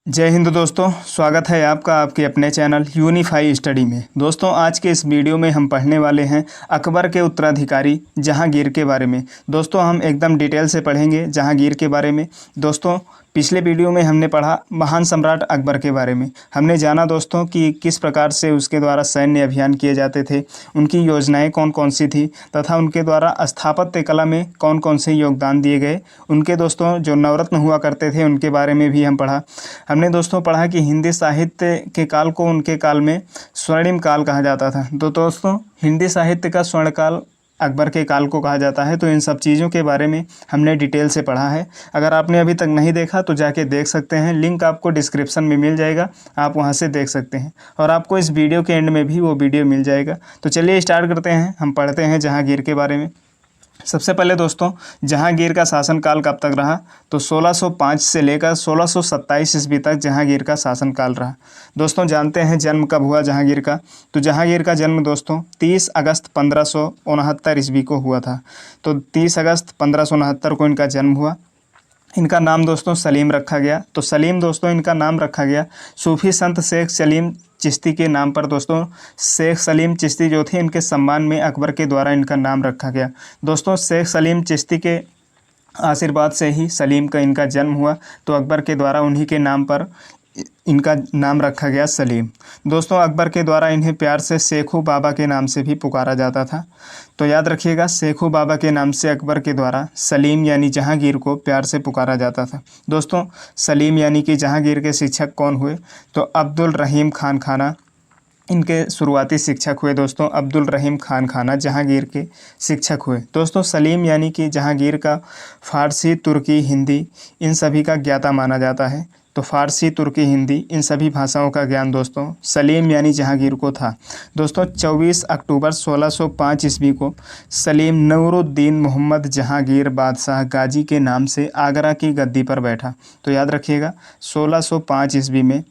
जय हिंद दोस्तों, स्वागत है आपका आपके अपने चैनल यूनिफाई स्टडी में। दोस्तों, आज के इस वीडियो में हम पढ़ने वाले हैं अकबर के उत्तराधिकारी जहांगीर के बारे में। दोस्तों, हम एकदम डिटेल से पढ़ेंगे जहांगीर के बारे में। दोस्तों, पिछले वीडियो में हमने पढ़ा महान सम्राट अकबर के बारे में। हमने जाना दोस्तों कि किस प्रकार से उसके द्वारा सैन्य अभियान किए जाते थे, उनकी योजनाएं कौन कौन सी थी तथा उनके द्वारा स्थापत्य कला में कौन कौन से योगदान दिए गए। उनके दोस्तों जो नवरत्न हुआ करते थे उनके बारे में भी हम पढ़ा। हमने दोस्तों पढ़ा कि हिंदी साहित्य के काल को उनके काल में स्वर्णिम काल कहा जाता था। तो दोस्तों, हिंदी साहित्य का स्वर्ण काल अकबर के काल को कहा जाता है। तो इन सब चीज़ों के बारे में हमने डिटेल से पढ़ा है। अगर आपने अभी तक नहीं देखा तो जाके देख सकते हैं, लिंक आपको डिस्क्रिप्शन में मिल जाएगा, आप वहां से देख सकते हैं। और आपको इस वीडियो के एंड में भी वो वीडियो मिल जाएगा। तो चलिए स्टार्ट करते हैं, हम पढ़ते हैं जहांगीर के बारे में। सबसे पहले दोस्तों, जहांगीर का शासनकाल कब तक रहा? तो 1605 से लेकर 1627 ईस्वी तक जहांगीर का शासनकाल रहा। दोस्तों, जानते हैं जन्म कब हुआ जहांगीर का? तो जहांगीर का जन्म दोस्तों 30 अगस्त 1569 ईस्वी को हुआ था। तो 30 अगस्त 1569 को इनका जन्म हुआ। इनका नाम दोस्तों सलीम रखा गया। तो सलीम दोस्तों इनका नाम रखा गया सूफी संत शेख सलीम चिश्ती के नाम पर। दोस्तों, शेख सलीम चिश्ती जो थे, इनके सम्मान में अकबर के द्वारा इनका नाम रखा गया। दोस्तों, शेख सलीम चिश्ती के आशीर्वाद से ही सलीम का इनका जन्म हुआ। तो अकबर के द्वारा उन्हीं के नाम पर इनका नाम रखा गया सलीम। दोस्तों, अकबर के द्वारा इन्हें प्यार से शेखू बाबा के नाम से भी पुकारा जाता था। तो याद रखिएगा, शेखू बाबा के नाम से अकबर के द्वारा सलीम यानी जहांगीर को प्यार से पुकारा जाता था। दोस्तों, सलीम यानी कि जहांगीर के शिक्षक कौन हुए? तो अब्दुल रहीम खान खाना इनके शुरुआती शिक्षक हुए। दोस्तों, अब्दुल रहीम खान खाना जहांगीर के शिक्षक हुए। दोस्तों, सलीम यानी कि जहांगीर का फ़ारसी, तुर्की, हिंदी इन सभी का ज्ञाता माना जाता है। तो फ़ारसी, तुर्की, हिंदी इन सभी भाषाओं का ज्ञान दोस्तों सलीम यानी जहांगीर को था। दोस्तों, 24 अक्टूबर 1605 ईस्वी को सलीम नूरुद्दीन मोहम्मद जहांगीर बादशाह गाजी के नाम से आगरा की गद्दी पर बैठा। तो याद रखिएगा, 1605 ईस्वी में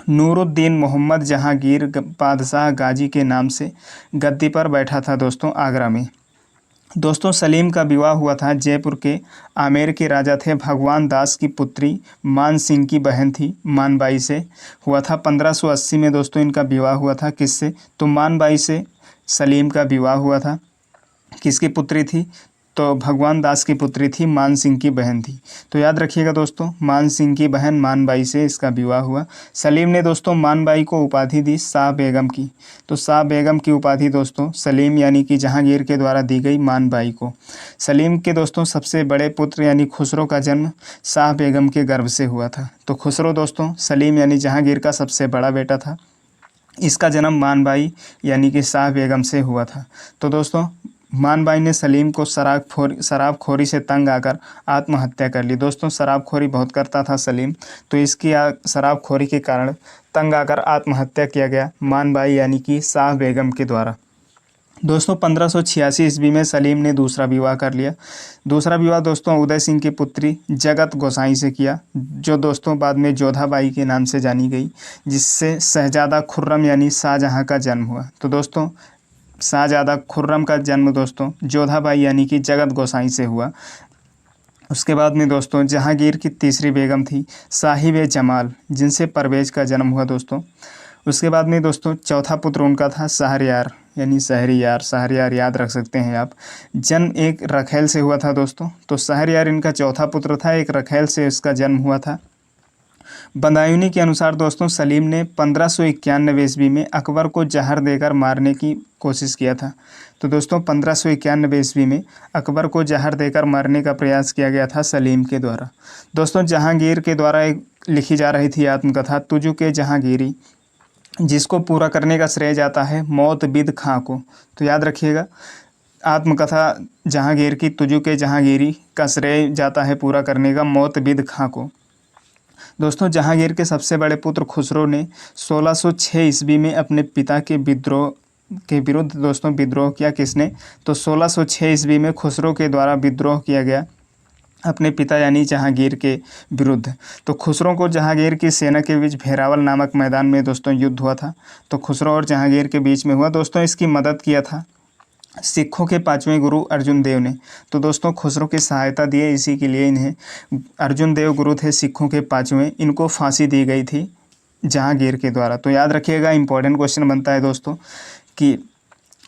नूरुद्दीन मोहम्मद जहांगीर बादशाह गाजी के नाम से गद्दी पर बैठा था दोस्तों आगरा में। दोस्तों, सलीम का विवाह हुआ था जयपुर के आमेर के राजा थे भगवान दास की पुत्री मान सिंह की बहन थी मानबाई से हुआ था। 1580 में दोस्तों इनका विवाह हुआ था। किससे? तो मानबाई से सलीम का विवाह हुआ था। किसकी पुत्री थी? तो भगवान दास की पुत्री थी, मान सिंह की बहन थी। तो याद रखिएगा दोस्तों, मान सिंह की बहन मानबाई से इसका विवाह हुआ। सलीम ने दोस्तों मानबाई को उपाधि दी शाह बेगम की। तो शाह बेगम की उपाधि दोस्तों सलीम यानी कि जहांगीर के द्वारा दी गई मानबाई को। सलीम के दोस्तों सबसे बड़े पुत्र यानी खुसरो का जन्म शाह बेगम के गर्भ से हुआ था। तो खुसरो दोस्तों सलीम यानी जहांगीर का सबसे बड़ा बेटा था। इसका जन्म मानबाई यानी कि शाह बेगम से हुआ था। तो दोस्तों, मानबाई ने सलीम को शराबखोरी से तंग आकर आत्महत्या कर ली। दोस्तों, शराबखोरी बहुत करता था सलीम, तो इसकी शराबखोरी के कारण तंग आकर आत्महत्या किया गया मानबाई यानी कि शाह बेगम के द्वारा। दोस्तों, 1586 ईस्वी में सलीम ने दूसरा विवाह कर लिया। दूसरा विवाह दोस्तों उदय सिंह की पुत्री जगत गोसाई से किया, जो दोस्तों बाद में जोधाबाई के नाम से जानी गई, जिससे शहजादा खुर्रम यानी शाहजहां का जन्म हुआ। तो दोस्तों, शाहजादा खुर्रम का जन्म दोस्तों जोधाबाई यानी कि जगत गोसाई से हुआ। उसके बाद में दोस्तों जहांगीर की तीसरी बेगम थी साहिब जमाल, जिनसे परवेज का जन्म हुआ दोस्तों। उसके बाद में दोस्तों चौथा पुत्र उनका था शहरयार यानी शहरयार। शहरयार याद रख सकते हैं आप। जन्म एक रखेल से हुआ था दोस्तों। तो शहरयार इनका चौथा पुत्र था, एक रखेल से इसका जन्म हुआ था। बदायूनी के अनुसार दोस्तों सलीम ने 1591 ईस्वी में अकबर को जहर देकर मारने की कोशिश किया था। तो दोस्तों 1591 ईस्वी में अकबर को जहर देकर मारने का प्रयास किया गया था सलीम के द्वारा। दोस्तों, जहांगीर के द्वारा एक लिखी जा रही थी आत्मकथा तुजु के जहांगीरी, जिसको पूरा करने का श्रेय जाता है मौत बिद खां को। तो याद रखिएगा, आत्मकथा जहांगीर की तुजु के जहांगीरी का श्रेय जाता है पूरा करने का मौत बिद खां को। दोस्तों, जहांगीर के सबसे बड़े पुत्र खुसरो ने 1606 ईस्वी में अपने पिता के विद्रोह के विरुद्ध दोस्तों विद्रोह किया। किसने? तो 1606 ईस्वी में खुसरो के द्वारा विद्रोह किया गया अपने पिता यानी जहांगीर के विरुद्ध। तो खुसरो को जहांगीर की सेना के बीच भेरावल नामक मैदान में दोस्तों युद्ध हुआ था। तो खुसरो और जहांगीर के बीच में हुआ। दोस्तों, इसकी मदद किया था सिखों के पांचवें गुरु अर्जुन देव ने। तो दोस्तों खुसरो की सहायता दिए, इसी के लिए इन्हें अर्जुन देव गुरु थे सिखों के पांचवें। इनको फांसी दी गई थी जहांगीर के द्वारा। तो याद रखिएगा, इंपॉर्टेंट क्वेश्चन बनता है दोस्तों कि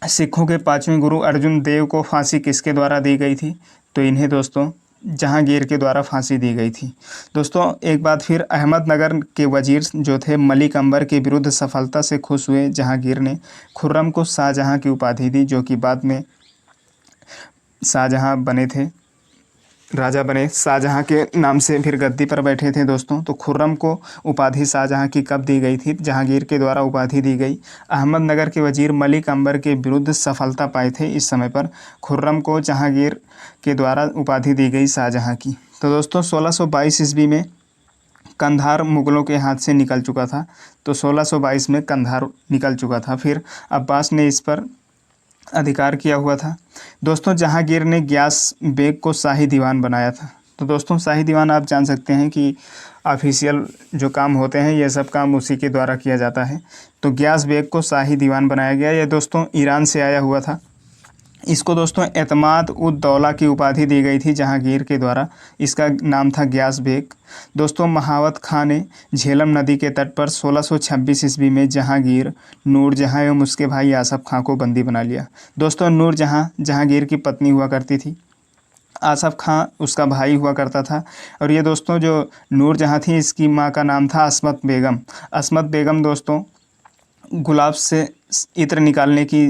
सिखों के पांचवें गुरु अर्जुन देव को फांसी किसके द्वारा दी गई थी? तो इन्हें दोस्तों जहांगीर के द्वारा फांसी दी गई थी। दोस्तों एक बात फिर, अहमदनगर के वजीर जो थे मलिक अंबर के विरुद्ध सफलता से खुश हुए जहांगीर ने खुर्रम को शाहजहां की उपाधि दी, जो कि बाद में शाहजहां बने थे, राजा बने, शाहजहां के नाम से फिर गद्दी पर बैठे थे दोस्तों। तो खुर्रम को उपाधि शाहजहां की कब दी गई थी? जहांगीर के द्वारा उपाधि दी गई। अहमदनगर के वजीर मलिक अंबर के विरुद्ध सफलता पाए थे इस समय पर, खुर्रम को जहांगीर के द्वारा उपाधि दी गई शाहजहां की। तो दोस्तों 1622 ईस्वी में कंधार मुगलों के हाथ से निकल चुका था। तो 1622 में कंधार निकल चुका था, फिर अब्बास ने इस पर अधिकार किया हुआ था। दोस्तों जहांगीर ने ग्यास बेग को शाही दीवान बनाया था। तो दोस्तों शाही दीवान आप जान सकते हैं कि ऑफिशियल जो काम होते हैं ये सब काम उसी के द्वारा किया जाता है। तो ग्यास बेग को शाही दीवान बनाया गया। ये दोस्तों ईरान से आया हुआ था। इसको दोस्तों एतमाद उद दौला की उपाधि दी गई थी जहांगीर के द्वारा। इसका नाम था ग्यास बेग। दोस्तों महावत खां ने झेलम नदी के तट पर 1626 ईस्वी में जहांगीर, नूरजहां एवं उसके भाई आसफ खां को बंदी बना लिया। दोस्तों नूरजहां जहांगीर की पत्नी हुआ करती थी, आसफ खां उसका भाई हुआ करता था। और ये दोस्तों जो नूरजहां थी इसकी माँ का नाम था अस्मत बेगम। अस्मत बेगम दोस्तों गुलाब से इत्र निकालने की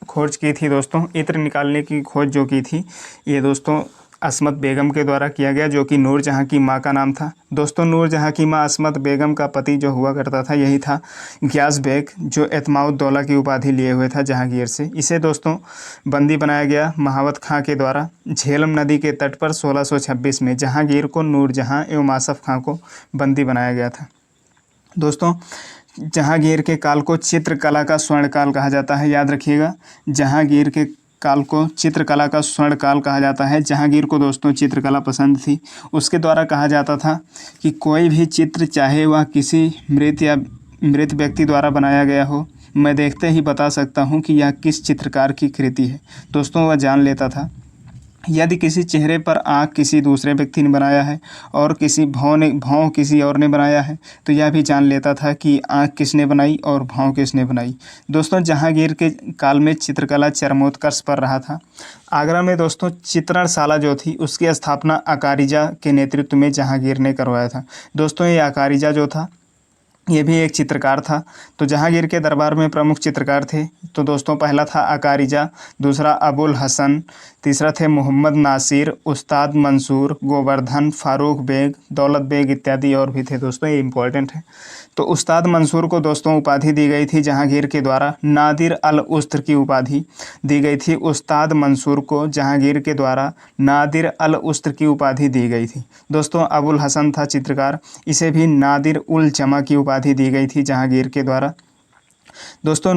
खोज की थी दोस्तों। इत्र निकालने की खोज जो की थी ये दोस्तों अस्मत बेगम के द्वारा किया गया, जो कि नूरजहां की माँ का नाम था। दोस्तों नूरजहां की माँ अस्मत बेगम का पति जो हुआ करता था यही था ग्यास बेग, जो एतमाउद दौला की उपाधि लिए हुए था जहांगीर से। इसे दोस्तों बंदी बनाया गया महावत खां के द्वारा झेलम नदी के तट पर 1626 में। जहांगीर को, नूरजहां एवं आसफ खां को बंदी बनाया गया था। दोस्तों जहांगीर के काल को चित्रकला का स्वर्ण काल कहा जाता है। याद रखिएगा, जहांगीर के काल को चित्रकला का स्वर्ण काल कहा जाता है। जहांगीर को दोस्तों चित्रकला पसंद थी। उसके द्वारा कहा जाता था कि कोई भी चित्र, चाहे वह किसी मृत या मृत व्यक्ति द्वारा बनाया गया हो, मैं देखते ही बता सकता हूँ कि यह किस चित्रकार की कृति है। दोस्तों वह जान लेता था यदि किसी चेहरे पर आँख किसी दूसरे व्यक्ति ने बनाया है और किसी भौं किसी और ने बनाया है, तो यह भी जान लेता था कि आँख किसने बनाई और भौं किसने बनाई। दोस्तों जहांगीर के काल में चित्रकला चरमोत्कर्ष पर रहा था। आगरा में दोस्तों चित्रणशाला जो थी उसकी स्थापना अकारिजा के नेतृत्व में जहांगीर ने करवाया था। दोस्तों ये अकारिजा जो था ये भी एक चित्रकार था। तो जहांगीर के दरबार में प्रमुख चित्रकार थे। तो दोस्तों पहला था अकारिजा, दूसरा अबुल हसन, तीसरा थे मोहम्मद नासिर, उस्ताद मंसूर, गोवर्धन, फारूक बेग, दौलत बेग इत्यादि और भी थे दोस्तों, ये इंपॉर्टेंट है। तो उस्ताद मंसूर को दोस्तों उपाधि दी गई थी जहांगीर के द्वारा, नादिर अल उस्त्र की उपाधि दी गई थी। उस्ताद मंसूर को जहांगीर के द्वारा नादिर अल उस्त्र की उपाधि दी गई थी। दोस्तों अबुल हसन था चित्रकार, इसे भी नादिर उल जमा की उपाधि दी गई थी जहांगीर के द्वारा। दोस्तों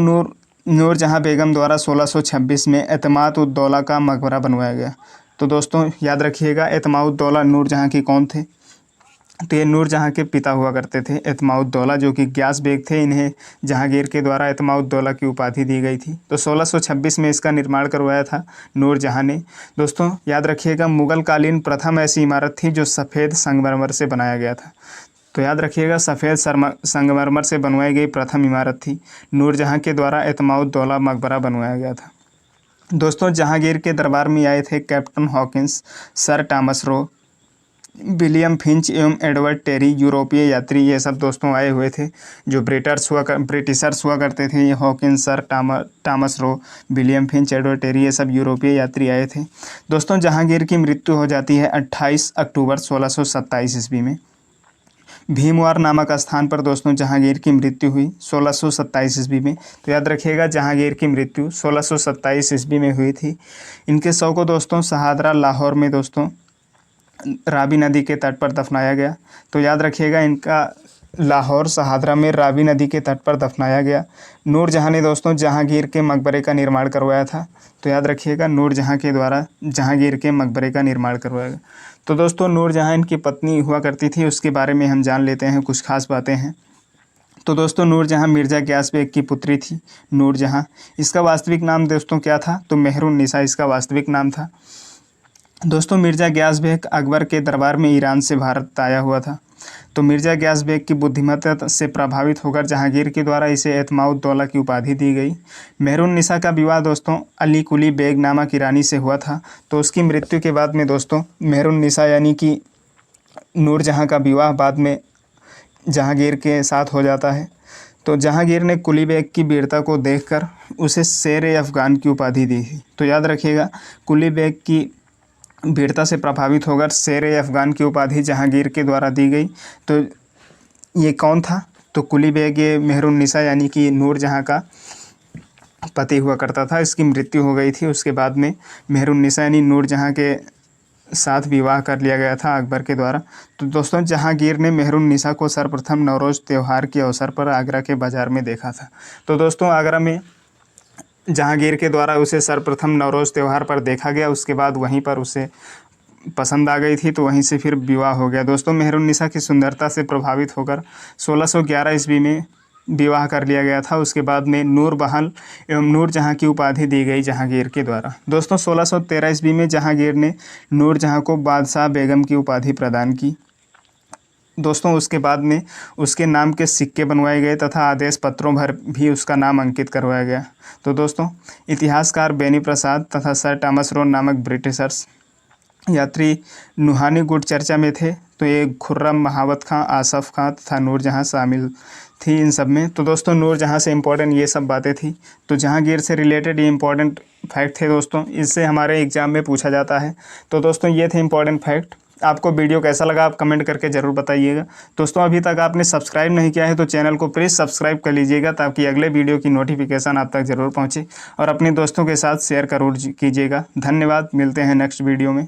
नूरजहां बेगम द्वारा 1626 में एतमाद उद दौला का मकबरा बनवाया गया। तो दोस्तों याद रखिएगा एतमाद दौला नूरजहां के कौन थे? तो ये नूरजहां के पिता हुआ करते थे एतमाद दौला, जो कि ग्यास बेग थे। इन्हें जहांगीर के द्वारा एतमाद दौला की उपाधि दी गई थी। तो 1626 में इसका निर्माण करवाया था नूरजहां ने। दोस्तों याद रखिएगा मुगल कालीन प्रथम ऐसी इमारत थी जो सफ़ेद संगमरमर से बनाया गया था। तो याद रखिएगा सफ़ेद संगमरमर से बनवाई गई प्रथम इमारत थी। नूरजहां के द्वारा एतमाद दौला मकबरा बनवाया गया था। दोस्तों जहांगीर के दरबार में आए थे captain Hawkins, sir Thomas Roe, William Finch एवं एडवर्ड टेरी, यूरोपीय यात्री। ये सब दोस्तों आए हुए थे जो ब्रिटिशर्स हुआ करते थे। ये Hawkins, sir Thomas Roe, William Finch, Edward Terry, ये सब यूरोपीय यात्री आए थे। दोस्तों जहांगीर की मृत्यु हो जाती है 28 अक्टूबर 1627 ईस्वी में। भीमवार नामक स्थान पर दोस्तों जहांगीर की मृत्यु हुई 1627 ईस्वी में। तो याद रखिएगा जहांगीर की मृत्यु 1627 ईस्वी में हुई थी। इनके शव को दोस्तों शहादरा लाहौर में दोस्तों रावी नदी के तट पर दफनाया गया। तो याद रखिएगा इनका लाहौर शहादरा में रावी नदी के तट पर दफनाया गया। नूरजहां ने दोस्तों जहांगीर के मकबरे का निर्माण करवाया था। तो याद रखिएगा नूरजहां के द्वारा जहांगीर के मकबरे का निर्माण करवाया गया। तो दोस्तों नूरजहां इनकी पत्नी हुआ करती थी, उसके बारे में हम जान लेते हैं, कुछ खास बातें हैं। तो दोस्तों नूरजहाँ मिर्ज़ा गियास बेग की पुत्री थी नूरजहाँ। इसका वास्तविक नाम दोस्तों क्या था, तो मेहरुन्निसा इसका वास्तविक नाम था। दोस्तों मिर्ज़ा गियास बेग अकबर के दरबार में ईरान से भारत आया हुआ था। तो मिर्ज़ा गियास बेग की बुद्धिमत्ता से प्रभावित होकर जहांगीर के द्वारा इसे एतमाउद्दौला की उपाधि दी गई। मेहरुन्निसा का विवाह दोस्तों अली कुली बेग नामक ईरानी से हुआ था। तो उसकी मृत्यु के बाद में दोस्तों मेहरुन्निसा यानी कि नूरजहाँ का विवाह बाद में जहांगीर के साथ हो जाता है। तो जहांगीर ने कुली बेग की वीरता को देखकर उसे शेर अफ़गान की उपाधि दी थी। तो याद रखिएगा, कुली बेग की वीरता से प्रभावित होकर शेर अफ़गान की उपाधि जहांगीर के द्वारा दी गई। तो ये कौन था, तो कुली बेग ये मेहरुन्निसा यानी कि नूरजहाँ का पति हुआ करता था। इसकी मृत्यु हो गई थी। उसके बाद में मेहरुन्निसा यानी नूरजहाँ के साथ विवाह कर लिया गया था अकबर के द्वारा। तो दोस्तों जहांगीर ने मेहरुन्निसा को सर्वप्रथम नवरोज़ त्यौहार के अवसर पर आगरा के बाज़ार में देखा था। तो दोस्तों आगरा में जहांगीर के द्वारा उसे सर्वप्रथम नवरोज़ त्यौहार पर देखा गया। उसके बाद वहीं पर उसे पसंद आ गई थी, तो वहीं से फिर विवाह हो गया। दोस्तों मेहरुन्निसा की सुंदरता से प्रभावित होकर 1611 ईस्वी में विवाह कर लिया गया था। उसके बाद में नूरबहाल एवं नूरजहाँ की उपाधि दी गई जहांगीर के द्वारा। दोस्तों 1613 ईस्वी में जहांगीर ने नूरजहाँ को बादशाह बेगम की उपाधि प्रदान की। दोस्तों उसके बाद में उसके नाम के सिक्के बनवाए गए तथा आदेश पत्रों पर भी उसका नाम अंकित करवाया गया। तो दोस्तों इतिहासकार बेनी प्रसाद तथा सर टॉमस रोन नामक ब्रिटिशर्स यात्री नुहानी गुट चर्चा में थे। तो ये खुर्रम, महावत खां, आसफ़ खां तथा नूरजहाँ शामिल थी इन सब में। तो दोस्तों नूरजहाँ से इम्पोर्टेंट ये सब बातें थी। तो जहांगीर से रिलेटेड ये इम्पोर्टेंट फैक्ट थे दोस्तों, इससे हमारे एग्ज़ाम में पूछा जाता है। तो दोस्तों ये थे इम्पोर्टेंट फैक्ट। आपको वीडियो कैसा लगा आप कमेंट करके ज़रूर बताइएगा। दोस्तों अभी तक आपने सब्सक्राइब नहीं किया है तो चैनल को प्लीज़ सब्सक्राइब कर लीजिएगा, ताकि अगले वीडियो की नोटिफिकेशन आप तक ज़रूर पहुँचे। और अपने दोस्तों के साथ शेयर जरूर कीजिएगा। धन्यवाद, मिलते हैं नेक्स्ट वीडियो में।